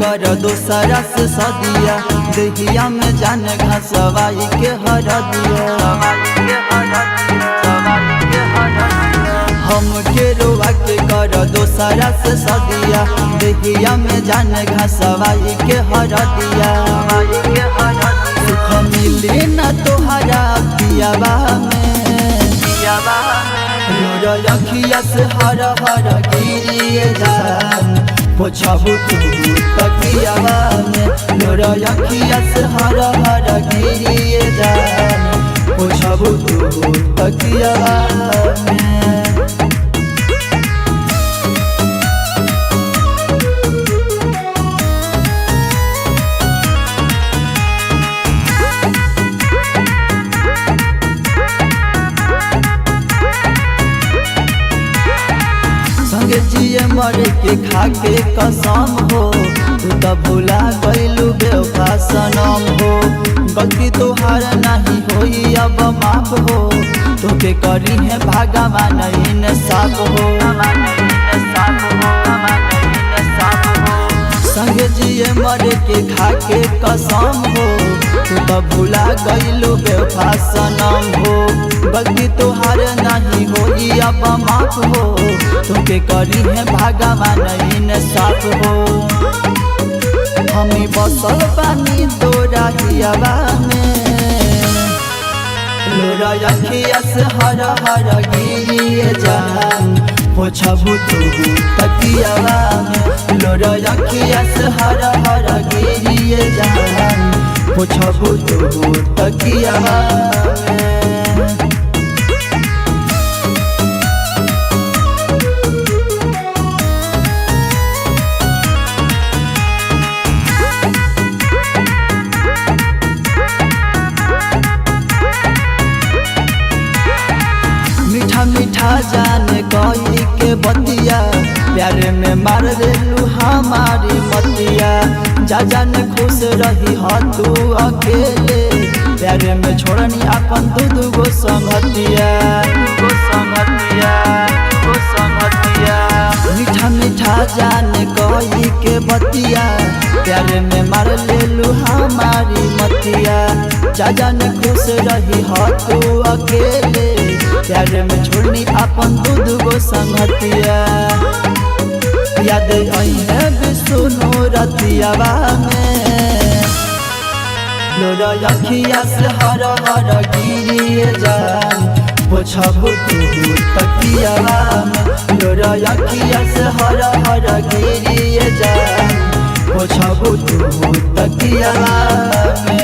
कर दोसरा से सदिया दहिया में जान घसवाई के हर दिया हम के रोआ के कर दोसरा से सदिया दहिया में जान घसवाई के हर दिया सुख मिले न तोहरा पियावा में अखिया से हर हर गिरिए जान पोछाबू तू तकियावा में लोर अखिया से हर हर गिरिए जान पोछाबू तू तकियावा में। संगे जिए मरे के खाके कसम हो तू तो भुला गइलू बेवफा सनम हो गलती तोहार नहीं होई अब माफ हो तोके करी है भगवान इंसाफ हो संगे जिए मरे के खाके कसम हो तू तो भुला गइलू बेवफा सनम हो गलती तोहार नहीं होई अब माफ हो तोके करी है भगवान इंसाफ हो हमें बसल पानी तोरा हियावा में लोरा अखिया से हर हर गिरिए जान पोछाबू तू तकियावा में लोरा अखिया से हर हर गिरिए जान पोछाबू तू तकियावा में। मीठा मीठा जाने कोई के बतिया प्यारे में मार देलू हमारी मतिया जा जान खुश रही हो तू अकेले प्यारे में छोड़नी अपन दू गो संगतिया मीठा मीठा जाने कोई के बतिया प्यारे में मार लेलू हमारी मतिया जा जान खुश रही हो तू अकेले प्यारे में छोड़नी अपन दू गो संगतिया याद आई है बिसुनो रतियावा में लोरा अखिया से हर हर गिरिए जान पोछाबू तू तकियावा में लोरा अखिया से हर हर गिरिए जान पोछाबू तू तकियावा में।